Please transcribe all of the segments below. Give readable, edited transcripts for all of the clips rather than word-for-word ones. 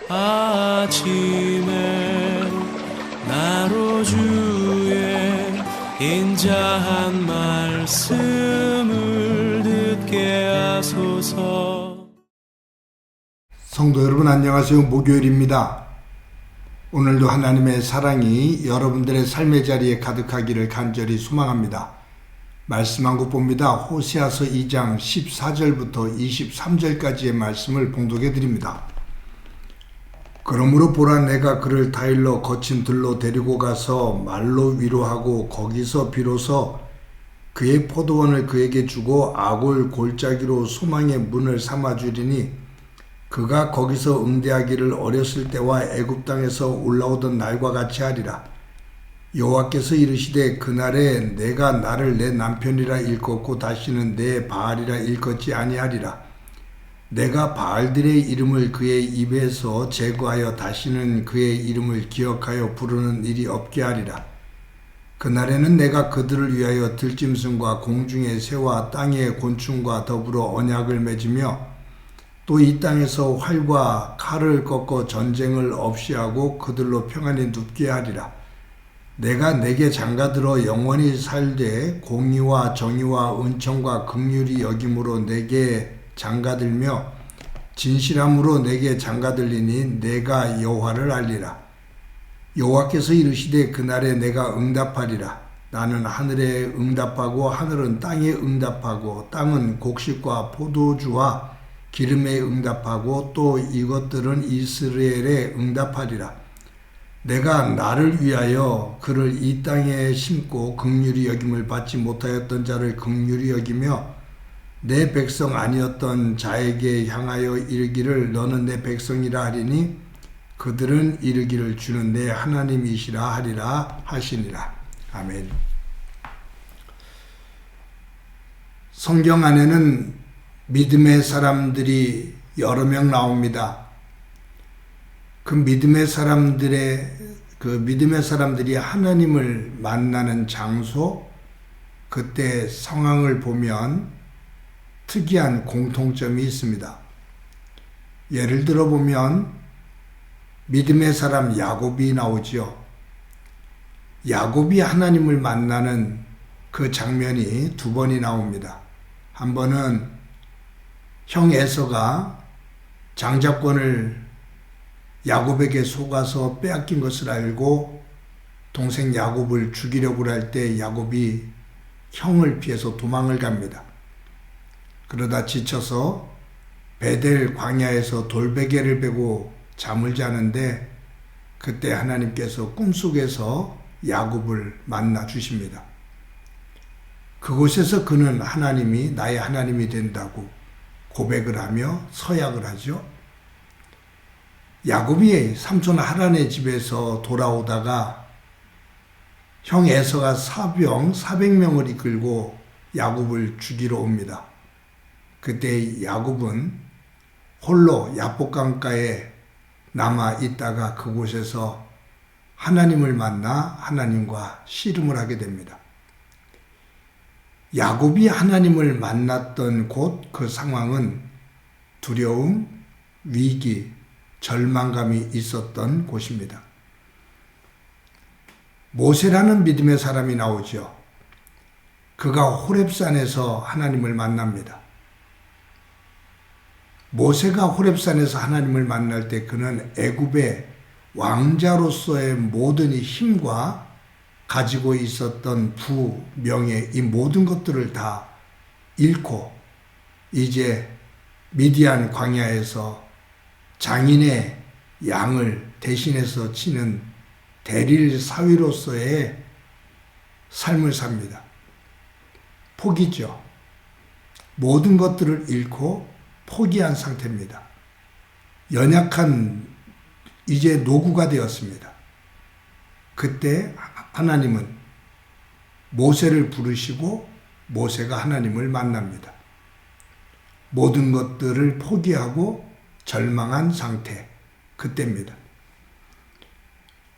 아침에 나로 주의 인자한 말씀을 듣게 하소서. 성도 여러분 안녕하세요. 목요일입니다. 오늘도 하나님의 사랑이 여러분들의 삶의 자리에 가득하기를 간절히 소망합니다. 말씀 한 곳 봅니다. 호세아서 2장 14절부터 23절까지의 말씀을 봉독해 드립니다. 그러므로 보라, 내가 그를 다일러 거친 들로 데리고 가서 말로 위로하고 거기서 비로소 그의 포도원을 그에게 주고 아골 골짜기로 소망의 문을 삼아주리니 그가 거기서 응대하기를 어렸을 때와 애굽 땅에서 올라오던 날과 같이 하리라. 여호와께서 이르시되 그날에 내가 나를 내 남편이라 일컫고 다시는 내 바알이라 일컫지 아니하리라. 내가 바알들의 이름을 그의 입에서 제거하여 다시는 그의 이름을 기억하여 부르는 일이 없게 하리라. 그날에는 내가 그들을 위하여 들짐승과 공중의 새와 땅의 곤충과 더불어 언약을 맺으며 또 이 땅에서 활과 칼을 꺾어 전쟁을 없이 하고 그들로 평안히 눕게 하리라. 내가 내게 장가들어 영원히 살되 공의와 정의와 은총과 긍휼이 여김으로 내게 장가들며 진실함으로 내게 장가들리니 내가 여호와를 알리라. 여호와께서 이르시되 그날에 내가 응답하리라. 나는 하늘에 응답하고 하늘은 땅에 응답하고 땅은 곡식과 포도주와 기름에 응답하고 또 이것들은 이스라엘에 응답하리라. 내가 나를 위하여 그를 이 땅에 심고 긍휼히 여김을 받지 못하였던 자를 긍휼히 여기며 내 백성 아니었던 자에게 향하여 이르기를 너는 내 백성이라 하리니 그들은 이르기를 주는 내 하나님이시라 하리라 하시니라. 아멘. 성경 안에는 믿음의 사람들이 여러 명 나옵니다. 그 믿음의 사람들이 하나님을 만나는 장소, 그때 상황을 보면 특이한 공통점이 있습니다. 예를 들어 보면 믿음의 사람 야곱이 나오지요. 야곱이 하나님을 만나는 그 장면이 두 번이 나옵니다. 한 번은 형 에서가 장자권을 야곱에게 속아서 빼앗긴 것을 알고 동생 야곱을 죽이려고 할 때 야곱이 형을 피해서 도망을 갑니다. 그러다 지쳐서 베델 광야에서 돌베개를 베고 잠을 자는데 그때 하나님께서 꿈속에서 야곱을 만나 주십니다. 그곳에서 그는 하나님이 나의 하나님이 된다고 고백을 하며 서약을 하죠. 야곱이 삼촌 하란의 집에서 돌아오다가 형 에서가 사병 400명을 이끌고 야곱을 죽이러 옵니다. 그때 야곱은 홀로 야복강가에 남아 있다가 그곳에서 하나님을 만나 하나님과 씨름을 하게 됩니다. 야곱이 하나님을 만났던 곳, 그 상황은 두려움, 위기, 절망감이 있었던 곳입니다. 모세라는 믿음의 사람이 나오죠. 그가 호렙산에서 하나님을 만납니다. 모세가 호렙산에서 하나님을 만날 때 그는 애굽의 왕자로서의 모든 힘과 가지고 있었던 부, 명예, 이 모든 것들을 다 잃고 이제 미디안 광야에서 장인의 양을 대신해서 치는 대릴 사위로서의 삶을 삽니다. 포기죠. 모든 것들을 잃고 포기한 상태입니다. 연약한 이제 노구가 되었습니다. 그때 하나님은 모세를 부르시고 모세가 하나님을 만납니다. 모든 것들을 포기하고 절망한 상태, 그때입니다.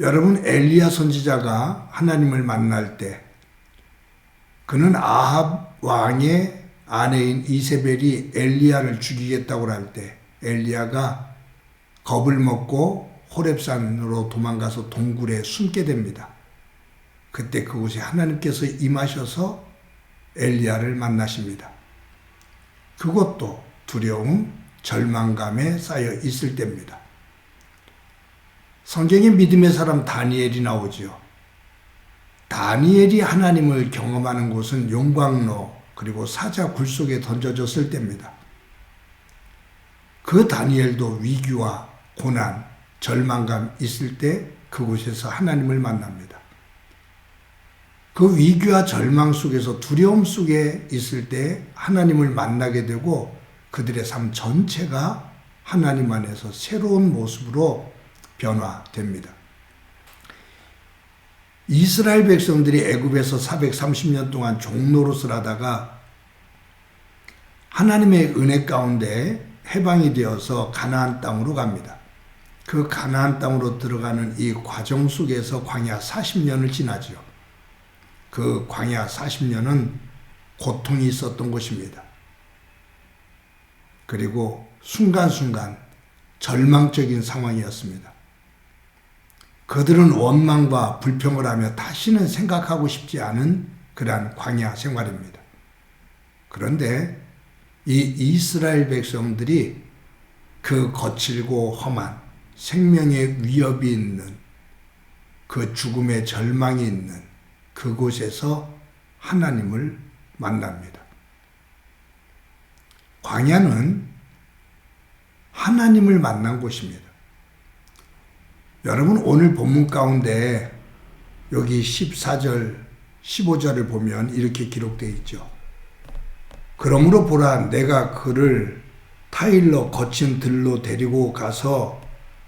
여러분, 엘리야 선지자가 하나님을 만날 때 그는 아합 왕의 아내인 이세벨이 엘리야를 죽이겠다고 할 때 엘리야가 겁을 먹고 호렙산으로 도망가서 동굴에 숨게 됩니다. 그때 그곳에 하나님께서 임하셔서 엘리야를 만나십니다. 그것도 두려움, 절망감에 쌓여 있을 때입니다. 성경에 믿음의 사람 다니엘이 나오지요. 다니엘이 하나님을 경험하는 곳은 용광로 그리고 사자 굴 속에 던져졌을 때입니다. 그 다니엘도 위기와 고난, 절망감 있을 때 그곳에서 하나님을 만납니다. 그 위기와 절망 속에서 두려움 속에 있을 때 하나님을 만나게 되고 그들의 삶 전체가 하나님 안에서 새로운 모습으로 변화됩니다. 이스라엘 백성들이 애굽에서 430년 동안 종노릇을 하다가 하나님의 은혜 가운데 해방이 되어서 가나안 땅으로 갑니다. 그 가나안 땅으로 들어가는 이 과정 속에서 광야 40년을 지나죠. 그 광야 40년은 고통이 있었던 것입니다. 그리고 순간순간 절망적인 상황이었습니다. 그들은 원망과 불평을 하며 다시는 생각하고 싶지 않은 그러한 광야 생활입니다. 그런데 이 이스라엘 백성들이 그 거칠고 험한 생명의 위협이 있는 그 죽음의 절망이 있는 그곳에서 하나님을 만납니다. 광야는 하나님을 만난 곳입니다. 여러분 오늘 본문 가운데 여기 14절, 15절을 보면 이렇게 기록되어 있죠. 그러므로 보라 내가 그를 타일러 거친 들로 데리고 가서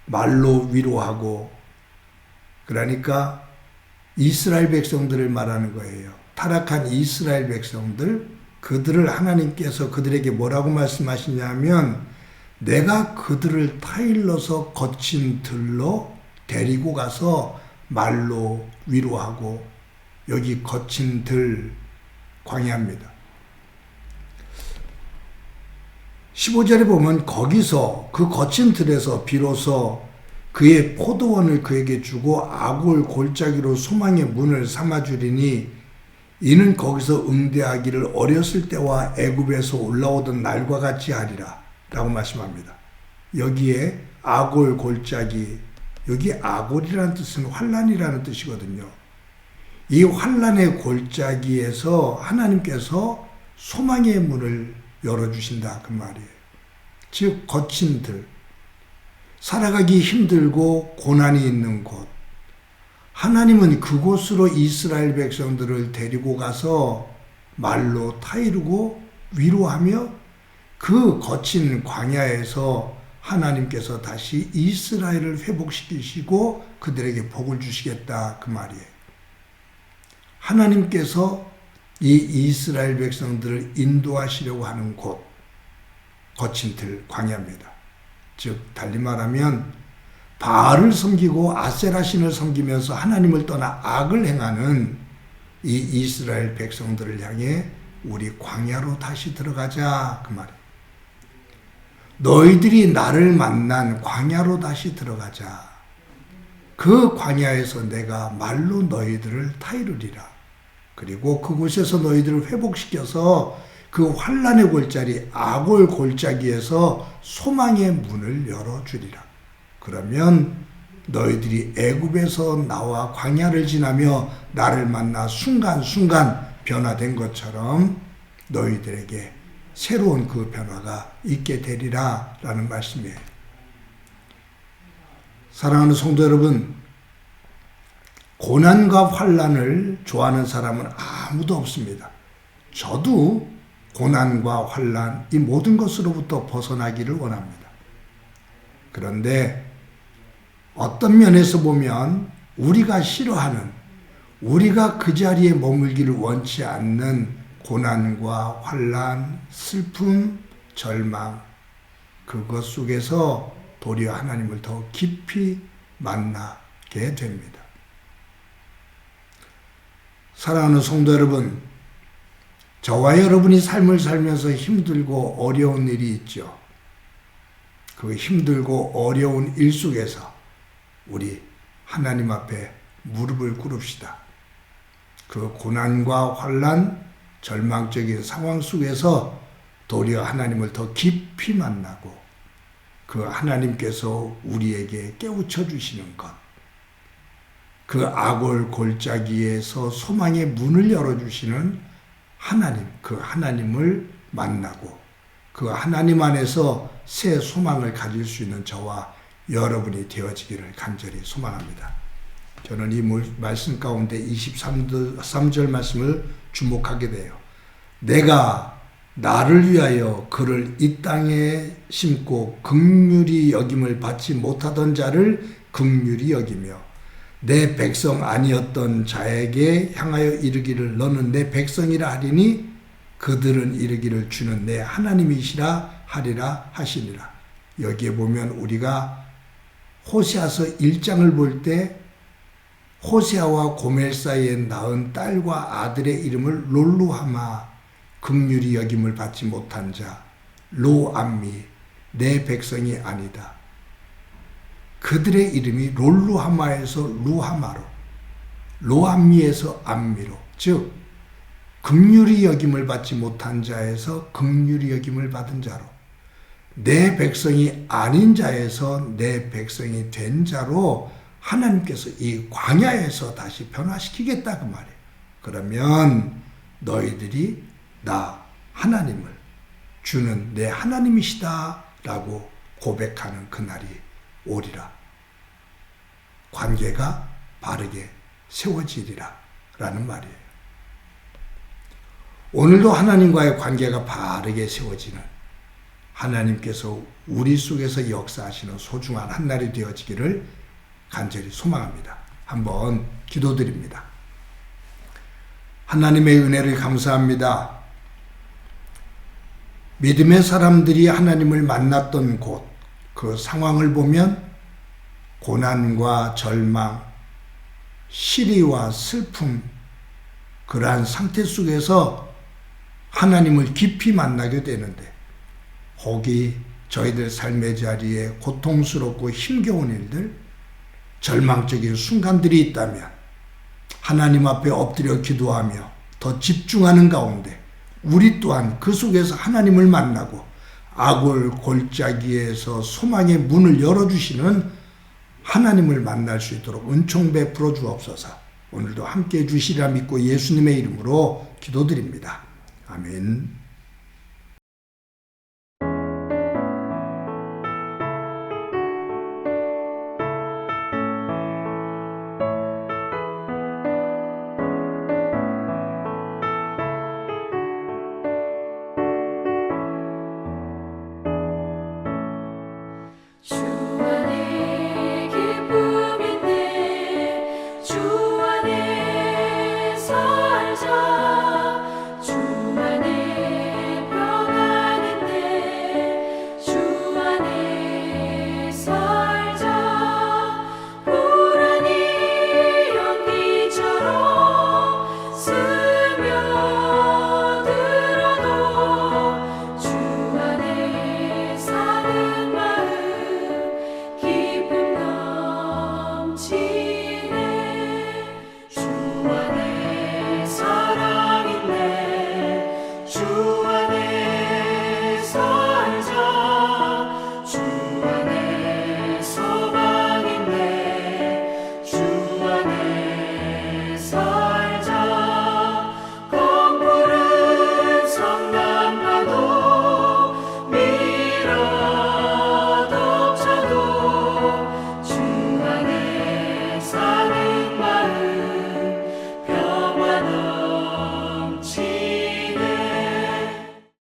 말로 위로하고 그러니까 이스라엘 백성들을 말하는 거예요. 타락한 이스라엘 백성들 그들을 하나님께서 그들에게 뭐라고 말씀하시냐면 내가 그들을 타일러서 거친 들로 데리고 가서 말로 위로하고 여기 거친 들 광야입니다. 15절에 보면 거기서 그 거친 들에서 비로소 그의 포도원을 그에게 주고 아골 골짜기로 소망의 문을 삼아주리니 이는 거기서 응대하기를 어렸을 때와 애굽에서 올라오던 날과 같이 하리라 라고 말씀합니다. 여기에 아골 골짜기 여기 아골이라는 뜻은 환란이라는 뜻이거든요. 이 환란의 골짜기에서 하나님께서 소망의 문을 열어주신다 그 말이에요. 즉 거친 들 살아가기 힘들고 고난이 있는 곳 하나님은 그곳으로 이스라엘 백성들을 데리고 가서 말로 타이르고 위로하며 그 거친 광야에서 하나님께서 다시 이스라엘을 회복시키시고 그들에게 복을 주시겠다 그 말이에요. 하나님께서 이 이스라엘 백성들을 인도하시려고 하는 곳 거친 들 광야입니다. 즉 달리 말하면 바알을 섬기고 아세라 신을 섬기면서 하나님을 떠나 악을 행하는 이 이스라엘 백성들을 향해 우리 광야로 다시 들어가자 그 말이에요. 너희들이 나를 만난 광야로 다시 들어가자. 그 광야에서 내가 말로 너희들을 타이르리라. 그리고 그곳에서 너희들을 회복시켜서 그 환란의 골짜기 아골 골짜기에서 소망의 문을 열어주리라. 그러면 너희들이 애굽에서 나와 광야를 지나며 나를 만나 순간순간 변화된 것처럼 너희들에게 새로운 그 변화가 있게 되리라 라는 말씀이에요. 사랑하는 성도 여러분, 고난과 환란을 좋아하는 사람은 아무도 없습니다. 저도 고난과 환란 이 모든 것으로부터 벗어나기를 원합니다. 그런데 어떤 면에서 보면 우리가 싫어하는 우리가 그 자리에 머물기를 원치 않는 고난과 환란, 슬픔, 절망 그것 속에서 도리어 하나님을 더 깊이 만나게 됩니다. 사랑하는 성도 여러분, 저와 여러분이 삶을 살면서 힘들고 어려운 일이 있죠. 그 힘들고 어려운 일 속에서 우리 하나님 앞에 무릎을 꿇읍시다. 그 고난과 환난, 절망적인 상황 속에서 도리어 하나님을 더 깊이 만나고 그 하나님께서 우리에게 깨우쳐 주시는 것, 그 악을 골짜기에서 소망의 문을 열어주시는 하나님, 그 하나님을 만나고 그 하나님 안에서 새 소망을 가질 수 있는 저와 여러분이 되어지기를 간절히 소망합니다. 저는 이 말씀 가운데 23절 말씀을 주목하게 돼요. 내가 나를 위하여 그를 이 땅에 심고 긍휼히 여김을 받지 못하던 자를 긍휼히 여기며 내 백성 아니었던 자에게 향하여 이르기를 너는 내 백성이라 하리니 그들은 이르기를 주는 내 하나님이시라 하리라 하시니라. 여기에 보면 우리가 호세아서 1장을 볼 때 호세아와 고멜 사이에 낳은 딸과 아들의 이름을 롤루하마, 긍휼히 여김을 받지 못한 자, 로암미, 내 백성이 아니다. 그들의 이름이 롤루하마에서 루하마로, 로암미에서 암미로, 즉 긍휼히 여김을 받지 못한 자에서 긍휼히 여김을 받은 자로, 내 백성이 아닌 자에서 내 백성이 된 자로 하나님께서 이 광야에서 다시 변화시키겠다 그 말이에요. 그러면 너희들이 나 하나님을 주는 내 하나님이시다 라고 고백하는 그날이 오리라. 관계가 바르게 세워지리라 라는 말이에요. 오늘도 하나님과의 관계가 바르게 세워지는 하나님께서 우리 속에서 역사하시는 소중한 한날이 되어지기를 간절히 소망합니다. 한번 기도드립니다. 하나님의 은혜를 감사합니다. 믿음의 사람들이 하나님을 만났던 곳, 그 상황을 보면 고난과 절망, 시리와 슬픔, 그러한 상태 속에서 하나님을 깊이 만나게 되는데 혹이 저희들 삶의 자리에 고통스럽고 힘겨운 일들, 절망적인 순간들이 있다면 하나님 앞에 엎드려 기도하며 더 집중하는 가운데 우리 또한 그 속에서 하나님을 만나고 악을 골짜기에서 소망의 문을 열어주시는 하나님을 만날 수 있도록 은총 베풀어 주옵소서. 오늘도 함께해 주시리라 믿고 예수님의 이름으로 기도드립니다. 아멘.